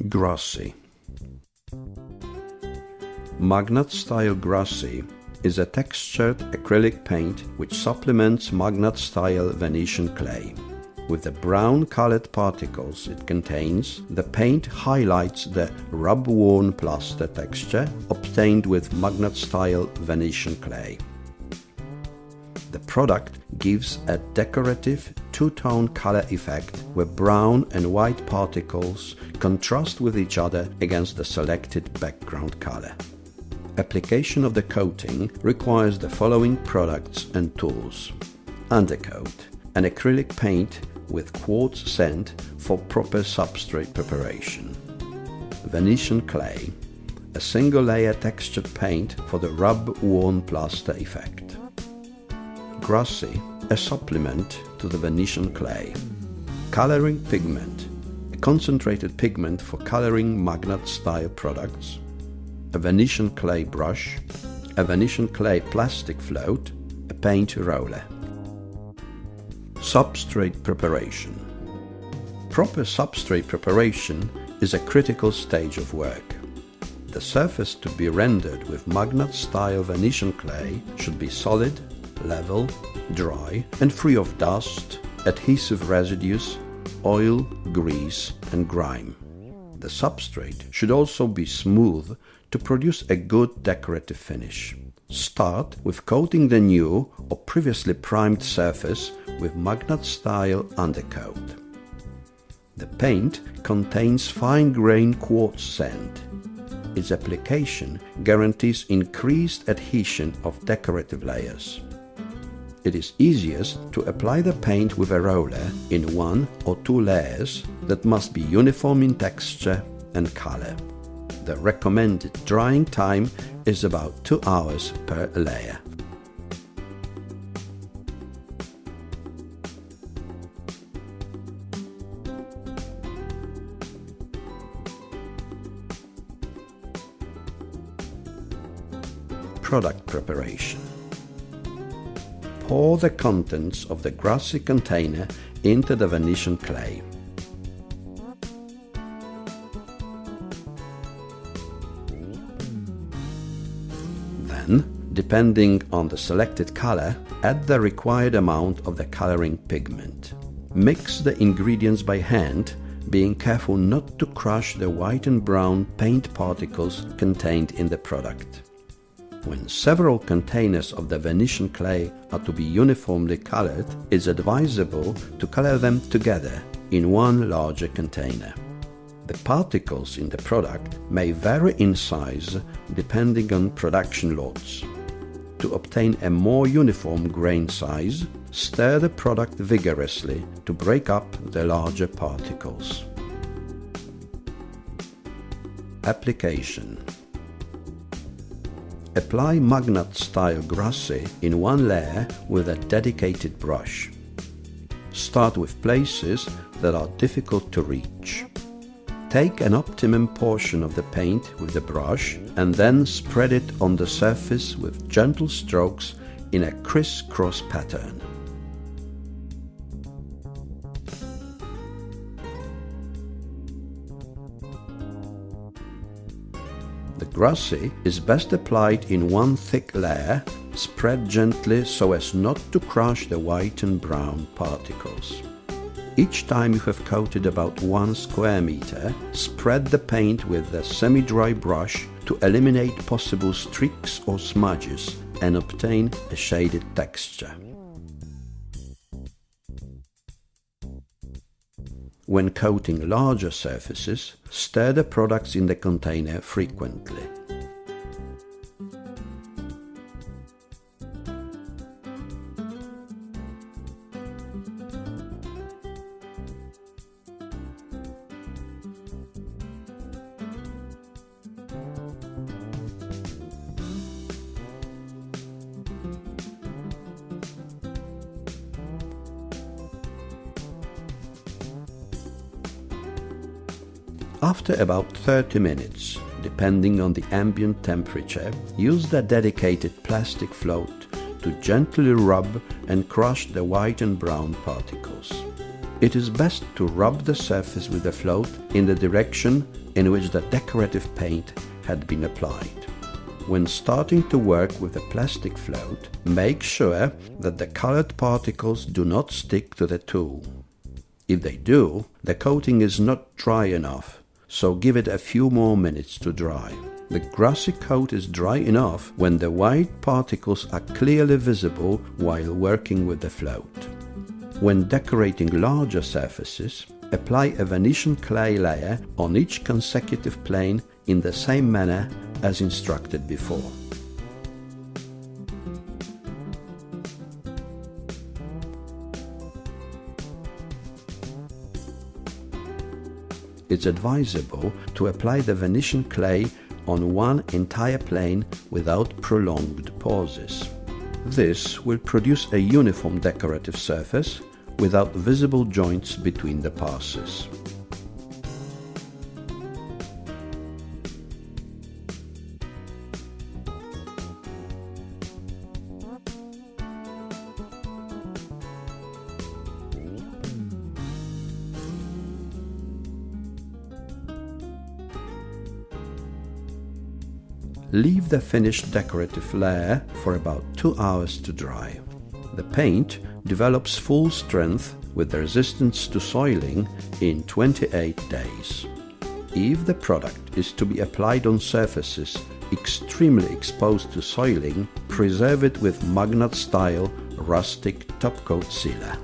Grossi. Magnat-style Grossi is a textured acrylic paint which supplements Magnat-style Venetian clay. With the brown-colored particles it contains, the paint highlights the rub-worn plaster texture obtained with Magnat-style Venetian clay. The product gives a decorative two-tone color effect where brown and white particles contrast with each other against the selected background color. Application of the coating requires the following products and tools. Undercoat: an acrylic paint with quartz sand for proper substrate preparation. Venetian clay: a single-layer textured paint for the rub-worn plaster effect. Grossi: a supplement to the Venetian clay. Coloring pigment: a concentrated pigment for coloring Magnat-style products. A Venetian clay brush, a Venetian clay plastic float, a paint roller. Substrate preparation. Proper substrate preparation is a critical stage of work. The surface to be rendered with Magnat-style Venetian clay should be solid, level, dry and free of dust, adhesive residues, oil, grease and grime. The substrate should also be smooth to produce a good decorative finish. Start with coating the new or previously primed surface with Magnat-style undercoat. The paint contains fine-grained quartz sand. Its application guarantees increased adhesion of decorative layers. It is easiest to apply the paint with a roller in 1 or 2 layers that must be uniform in texture and color. The recommended drying time is about 2 hours per layer. Product preparation. Pour the contents of the Grossi container into the Venetian clay. Then, depending on the selected color, add the required amount of the coloring pigment. Mix the ingredients by hand, being careful not to crush the white and brown paint particles contained in the product. When several containers of the Venetian clay are to be uniformly colored, it's advisable to color them together in one larger container. The particles in the product may vary in size depending on production lots. To obtain a more uniform grain size, stir the product vigorously to break up the larger particles. Application. Apply Magnat-style Grossi in 1 layer with a dedicated brush. Start with places that are difficult to reach. Take an optimum portion of the paint with the brush and then spread it on the surface with gentle strokes in a criss-cross pattern. The Grossi is best applied in 1 thick layer, spread gently so as not to crush the white and brown particles. Each time you have coated about 1 square meter, spread the paint with a semi-dry brush to eliminate possible streaks or smudges and obtain a shaded texture. When coating larger surfaces, stir the products in the container frequently. After about 30 minutes, depending on the ambient temperature, use the dedicated plastic float to gently rub and crush the white and brown particles. It is best to rub the surface with the float in the direction in which the decorative paint had been applied. When starting to work with the plastic float, make sure that the colored particles do not stick to the tool. If they do, the coating is not dry enough, so give it a few more minutes to dry. The grassy coat is dry enough when the white particles are clearly visible while working with the float. When decorating larger surfaces, apply a Venetian clay layer on each consecutive plane in the same manner as instructed before. It's advisable to apply the Venetian clay on one entire plane without prolonged pauses. This will produce a uniform decorative surface without visible joints between the passes. Leave the finished decorative layer for about 2 hours to dry. The paint develops full strength with resistance to soiling in 28 days. If the product is to be applied on surfaces extremely exposed to soiling, preserve it with Magnat style rustic top coat sealer.